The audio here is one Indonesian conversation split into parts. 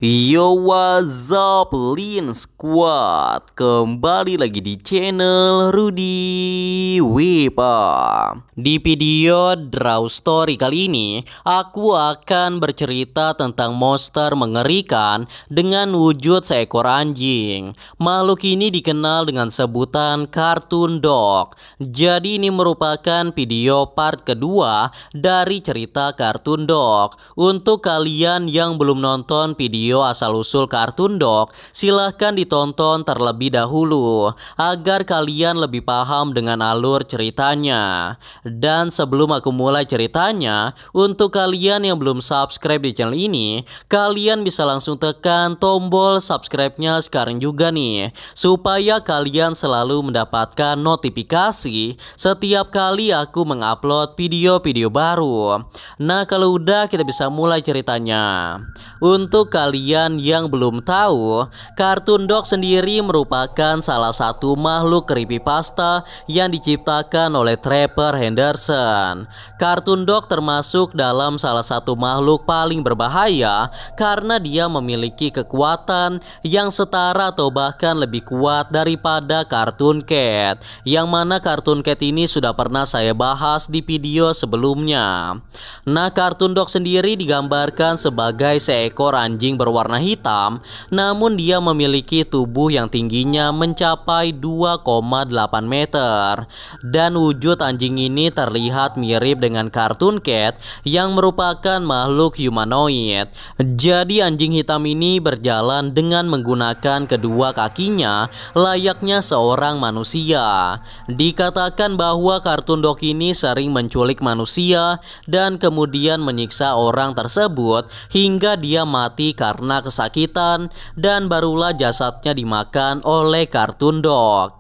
Yo, what's up, Lin Squad? Kembali lagi di channel Rudy Wipa. Di video Draw Story kali ini, aku akan bercerita tentang monster mengerikan dengan wujud seekor anjing. Makhluk ini dikenal dengan sebutan Cartoon Dog. Jadi ini merupakan video part kedua dari cerita Cartoon Dog. Untuk kalian yang belum nonton video asal-usul Cartoon Dog, silahkan ditonton terlebih dahulu agar kalian lebih paham dengan alur ceritanya. Dan sebelum aku mulai ceritanya, untuk kalian yang belum subscribe di channel ini, kalian bisa langsung tekan tombol subscribe-nya sekarang juga nih, supaya kalian selalu mendapatkan notifikasi setiap kali aku mengupload video-video baru. Nah, kalau udah, kita bisa mulai ceritanya. Untuk kalian yang belum tahu, Cartoon Dog sendiri merupakan salah satu makhluk creepypasta yang diciptakan oleh Trevor Henderson. Cartoon Dog termasuk dalam salah satu makhluk paling berbahaya karena dia memiliki kekuatan yang setara atau bahkan lebih kuat daripada Cartoon Cat, yang mana Cartoon Cat ini sudah pernah saya bahas di video sebelumnya. Nah, Cartoon Dog sendiri digambarkan sebagai seekor anjing berwarna hitam, namun dia memiliki tubuh yang tingginya mencapai 2,8 meter. Dan wujud anjing ini terlihat mirip dengan Cartoon Cat yang merupakan makhluk humanoid. Jadi anjing hitam ini berjalan dengan menggunakan kedua kakinya layaknya seorang manusia. Dikatakan bahwa Cartoon Dog ini sering menculik manusia dan kemudian menyiksa orang tersebut hingga dia mati karena kesakitan, dan barulah jasadnya dimakan oleh Cartoon Dog.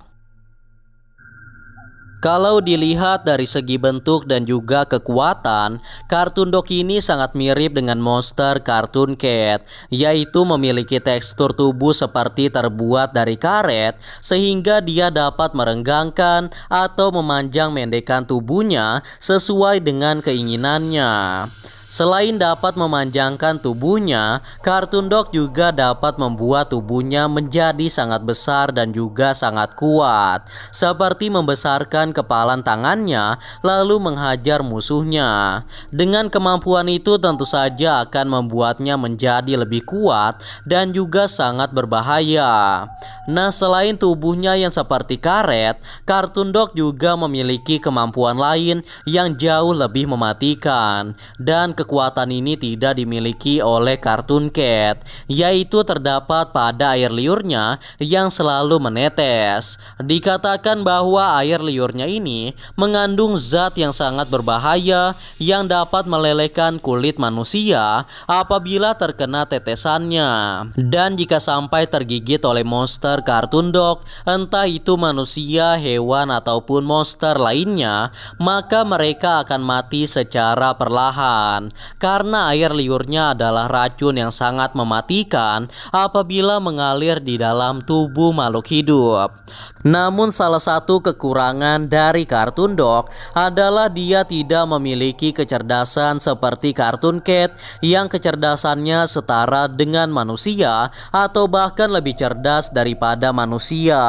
Kalau dilihat dari segi bentuk dan juga kekuatan, Cartoon Dog ini sangat mirip dengan monster Cartoon Cat, yaitu memiliki tekstur tubuh seperti terbuat dari karet, sehingga dia dapat merenggangkan atau memanjang mendekan tubuhnya sesuai dengan keinginannya. Selain dapat memanjangkan tubuhnya, Cartoon Dog juga dapat membuat tubuhnya menjadi sangat besar dan juga sangat kuat, seperti membesarkan kepalan tangannya lalu menghajar musuhnya. Dengan kemampuan itu tentu saja akan membuatnya menjadi lebih kuat dan juga sangat berbahaya. Nah, selain tubuhnya yang seperti karet, Cartoon Dog juga memiliki kemampuan lain yang jauh lebih mematikan, dan kekuatan ini tidak dimiliki oleh Cartoon Cat, yaitu terdapat pada air liurnya yang selalu menetes. Dikatakan bahwa air liurnya ini mengandung zat yang sangat berbahaya yang dapat melelehkan kulit manusia apabila terkena tetesannya. Dan jika sampai tergigit oleh monster Cartoon Dog, entah itu manusia, hewan ataupun monster lainnya, maka mereka akan mati secara perlahan. Karena air liurnya adalah racun yang sangat mematikan apabila mengalir di dalam tubuh makhluk hidup. Namun salah satu kekurangan dari Cartoon Dog adalah dia tidak memiliki kecerdasan seperti Cartoon Cat yang kecerdasannya setara dengan manusia atau bahkan lebih cerdas daripada manusia.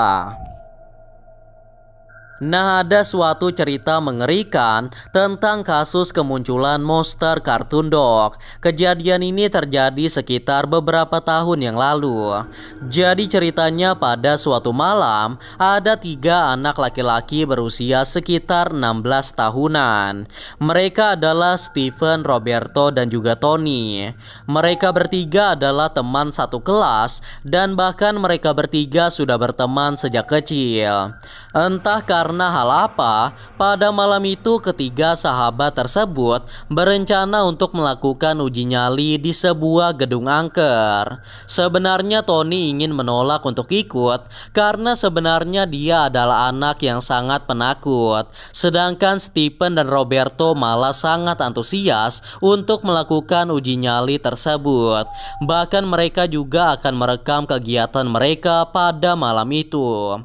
Nah, ada suatu cerita mengerikan tentang kasus kemunculan monster Cartoon Dog. Kejadian ini terjadi sekitar beberapa tahun yang lalu. Jadi ceritanya pada suatu malam, ada 3 anak laki-laki berusia sekitar 16 tahunan. Mereka adalah Steven, Roberto, dan juga Tony. Mereka bertiga adalah teman satu kelas, dan bahkan mereka bertiga sudah berteman sejak kecil. Entah karena hal apa, pada malam itu ketiga sahabat tersebut berencana untuk melakukan uji nyali di sebuah gedung angker. Sebenarnya Tony ingin menolak untuk ikut karena sebenarnya dia adalah anak yang sangat penakut. Sedangkan Stephen dan Roberto malah sangat antusias untuk melakukan uji nyali tersebut. Bahkan mereka juga akan merekam kegiatan mereka pada malam itu.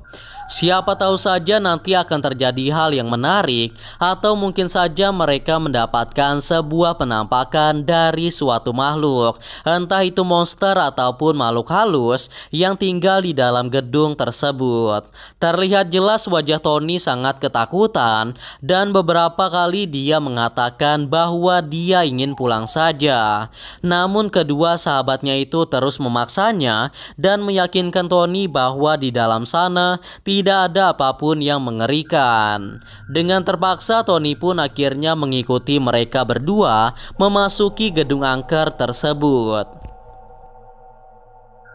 Siapa tahu saja nanti akan terjadi hal yang menarik, atau mungkin saja mereka mendapatkan sebuah penampakan dari suatu makhluk, entah itu monster ataupun makhluk halus yang tinggal di dalam gedung tersebut. Terlihat jelas wajah Tony sangat ketakutan dan beberapa kali dia mengatakan bahwa dia ingin pulang saja. Namun kedua sahabatnya itu terus memaksanya dan meyakinkan Tony bahwa di dalam sana tidak ada apapun yang mengerikan. Dengan terpaksa Tony pun akhirnya mengikuti mereka berdua memasuki gedung angker tersebut.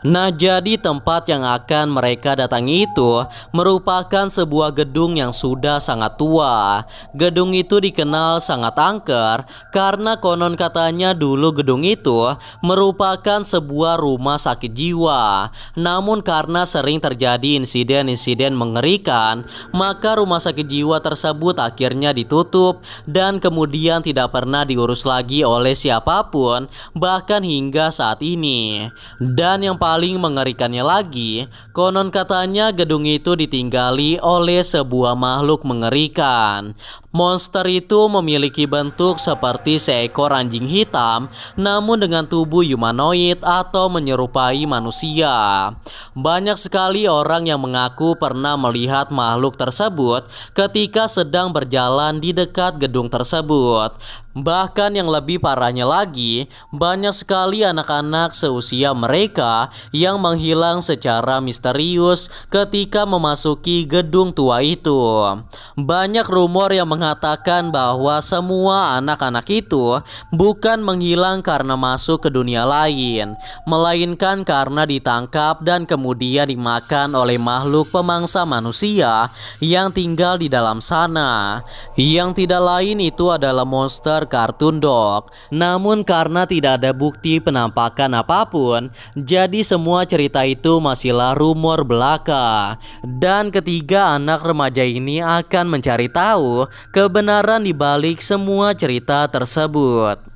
Nah, jadi tempat yang akan mereka datangi itu merupakan sebuah gedung yang sudah sangat tua. Gedung itu dikenal sangat angker karena konon katanya dulu gedung itu merupakan sebuah rumah sakit jiwa. Namun karena sering terjadi insiden-insiden mengerikan, maka rumah sakit jiwa tersebut akhirnya ditutup dan kemudian tidak pernah diurus lagi oleh siapapun, bahkan hingga saat ini. Dan yang paling mengerikannya lagi, konon katanya gedung itu ditinggali oleh sebuah makhluk mengerikan. Monster itu memiliki bentuk seperti seekor anjing hitam, namun dengan tubuh humanoid atau menyerupai manusia. Banyak sekali orang yang mengaku pernah melihat makhluk tersebut ketika sedang berjalan di dekat gedung tersebut. Bahkan yang lebih parahnya lagi, banyak sekali anak-anak seusia mereka yang menghilang secara misterius ketika memasuki gedung tua itu. Banyak rumor yang mengatakan bahwa semua anak-anak itu bukan menghilang karena masuk ke dunia lain, melainkan karena ditangkap dan kemudian dimakan oleh makhluk pemangsa manusia yang tinggal di dalam sana. Yang tidak lain itu adalah monster kartun dog. Namun karena tidak ada bukti penampakan apapun, jadi semua cerita itu masihlah rumor belaka. Dan ketiga anak remaja ini akan mencari tahu kebenaran di balik semua cerita tersebut.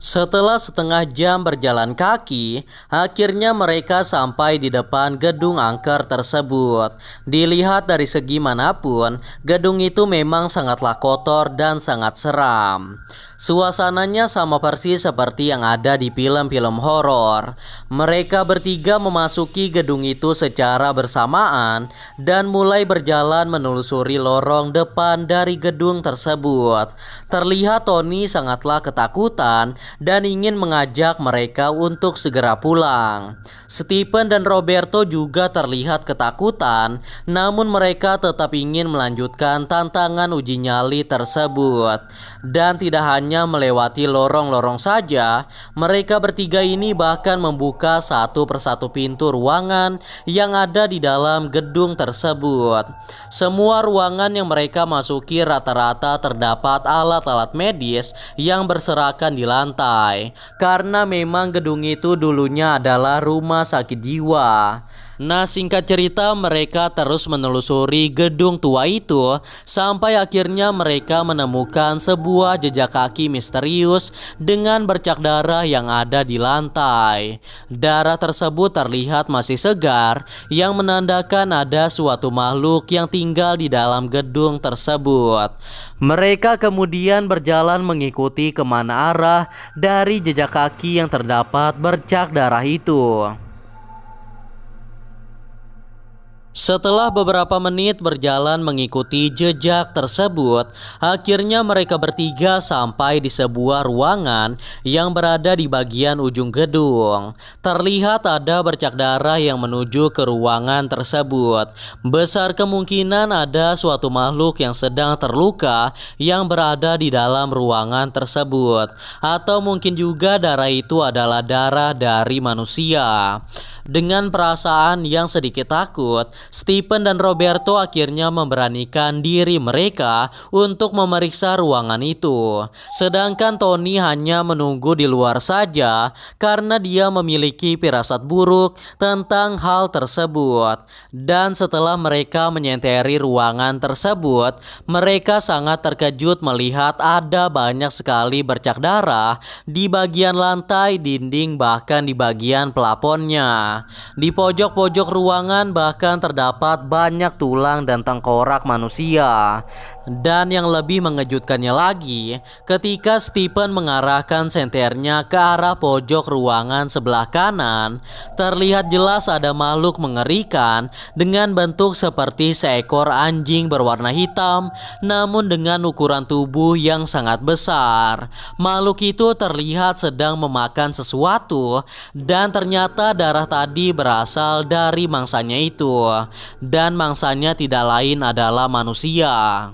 Setelah setengah jam berjalan kaki, akhirnya mereka sampai di depan gedung angker tersebut. Dilihat dari segi manapun, gedung itu memang sangatlah kotor dan sangat seram. Suasananya sama persis seperti yang ada di film-film horor. Mereka bertiga memasuki gedung itu secara bersamaan dan mulai berjalan menelusuri lorong depan dari gedung tersebut. Terlihat Tony sangatlah ketakutan dan ingin mengajak mereka untuk segera pulang. Stephen dan Roberto juga terlihat ketakutan, namun mereka tetap ingin melanjutkan tantangan uji nyali tersebut. Dan tidak hanya melewati lorong-lorong saja, mereka bertiga ini bahkan membuka satu persatu pintu ruangan yang ada di dalam gedung tersebut. Semua ruangan yang mereka masuki rata-rata terdapat alat-alat medis yang berserakan di lantai, karena memang gedung itu dulunya adalah rumah sakit jiwa. Nah, singkat cerita, mereka terus menelusuri gedung tua itu sampai akhirnya mereka menemukan sebuah jejak kaki misterius dengan bercak darah yang ada di lantai. Darah tersebut terlihat masih segar, yang menandakan ada suatu makhluk yang tinggal di dalam gedung tersebut. Mereka kemudian berjalan mengikuti kemana arah dari jejak kaki yang terdapat bercak darah itu. Setelah beberapa menit berjalan mengikuti jejak tersebut, akhirnya mereka bertiga sampai di sebuah ruangan yang berada di bagian ujung gedung. Terlihat ada bercak darah yang menuju ke ruangan tersebut. Besar kemungkinan ada suatu makhluk yang sedang terluka yang berada di dalam ruangan tersebut. Atau mungkin juga darah itu adalah darah dari manusia. Dengan perasaan yang sedikit takut, Stephen dan Roberto akhirnya memberanikan diri mereka untuk memeriksa ruangan itu. Sedangkan Tony hanya menunggu di luar saja karena dia memiliki firasat buruk tentang hal tersebut. Dan setelah mereka menyenteri ruangan tersebut, mereka sangat terkejut melihat ada banyak sekali bercak darah di bagian lantai, dinding, bahkan di bagian pelaponnya. Di pojok-pojok ruangan bahkan terdapat terdapat banyak tulang dan tengkorak manusia. Dan yang lebih mengejutkannya lagi, ketika Stephen mengarahkan senternya ke arah pojok ruangan sebelah kanan, terlihat jelas ada makhluk mengerikan dengan bentuk seperti seekor anjing berwarna hitam, namun dengan ukuran tubuh yang sangat besar. Makhluk itu terlihat sedang memakan sesuatu, dan ternyata darah tadi berasal dari mangsanya itu, dan mangsanya tidak lain adalah manusia.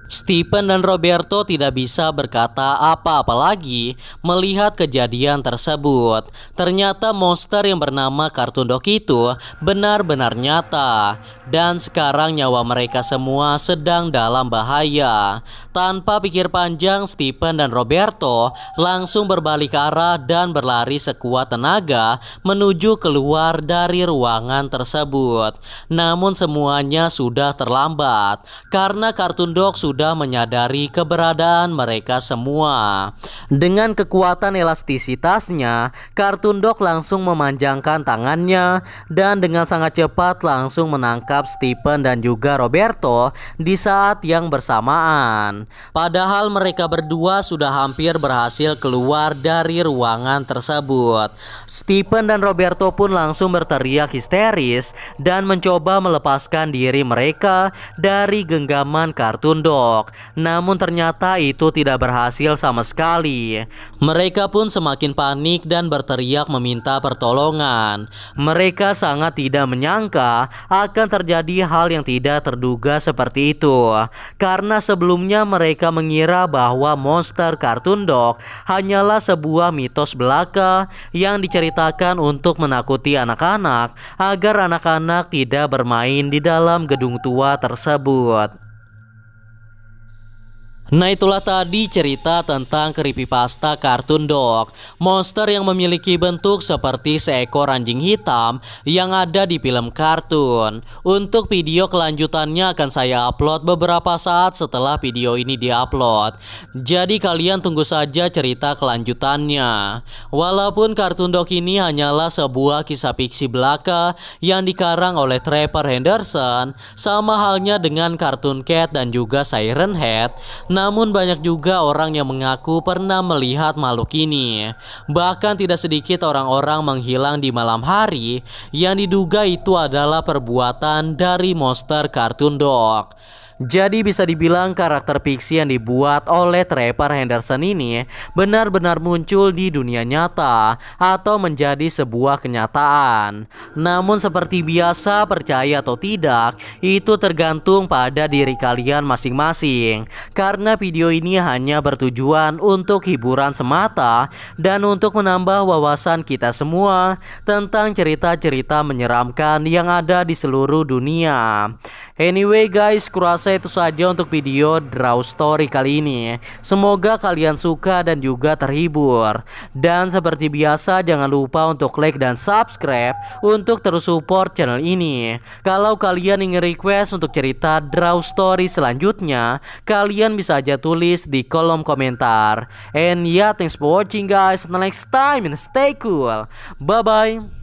Stephen dan Roberto tidak bisa berkata apa-apa lagi melihat kejadian tersebut. Ternyata monster yang bernama Cartoon Dog itu benar-benar nyata, dan sekarang nyawa mereka semua sedang dalam bahaya. Tanpa pikir panjang, Stephen dan Roberto langsung berbalik arah dan berlari sekuat tenaga menuju keluar dari ruangan tersebut. Namun semuanya sudah terlambat karena Cartoon Dog sudah menyadari keberadaan mereka semua. Dengan kekuatan elastisitasnya, Cartoon Dog langsung memanjangkan tangannya dan dengan sangat cepat langsung menangkap Stephen dan juga Roberto di saat yang bersamaan. Padahal mereka berdua sudah hampir berhasil keluar dari ruangan tersebut. Stephen dan Roberto pun langsung berteriak histeris dan mencoba melepaskan diri mereka dari genggaman Cartoon Dog. Namun ternyata itu tidak berhasil sama sekali. Mereka pun semakin panik dan berteriak meminta pertolongan. Mereka sangat tidak menyangka akan terjadi hal yang tidak terduga seperti itu, karena sebelumnya mereka mengira bahwa monster Cartoon Dog hanyalah sebuah mitos belaka yang diceritakan untuk menakuti anak-anak agar anak-anak tidak bermain di dalam gedung tua tersebut. Nah, itulah tadi cerita tentang creepypasta Cartoon Dog, monster yang memiliki bentuk seperti seekor anjing hitam yang ada di film kartun. Untuk video kelanjutannya akan saya upload beberapa saat setelah video ini diupload, jadi kalian tunggu saja cerita kelanjutannya. Walaupun Cartoon Dog ini hanyalah sebuah kisah fiksi belaka yang dikarang oleh Trevor Henderson, sama halnya dengan Cartoon Cat dan juga Siren Head, namun banyak juga orang yang mengaku pernah melihat makhluk ini. Bahkan tidak sedikit orang-orang menghilang di malam hari yang diduga itu adalah perbuatan dari monster Cartoon Dog. Jadi bisa dibilang karakter fiksi yang dibuat oleh Trevor Henderson ini benar-benar muncul di dunia nyata atau menjadi sebuah kenyataan. Namun seperti biasa, percaya atau tidak, itu tergantung pada diri kalian masing-masing. Karena video ini hanya bertujuan untuk hiburan semata dan untuk menambah wawasan kita semua tentang cerita-cerita menyeramkan yang ada di seluruh dunia. Anyway guys, kurasa itu saja untuk video Draw Story kali ini. Semoga kalian suka dan juga terhibur. Dan seperti biasa, jangan lupa untuk like dan subscribe untuk terus support channel ini. Kalau kalian ingin request untuk cerita Draw Story selanjutnya, kalian bisa aja tulis di kolom komentar. And yeah, thanks for watching guys. Until next time and stay cool. Bye bye.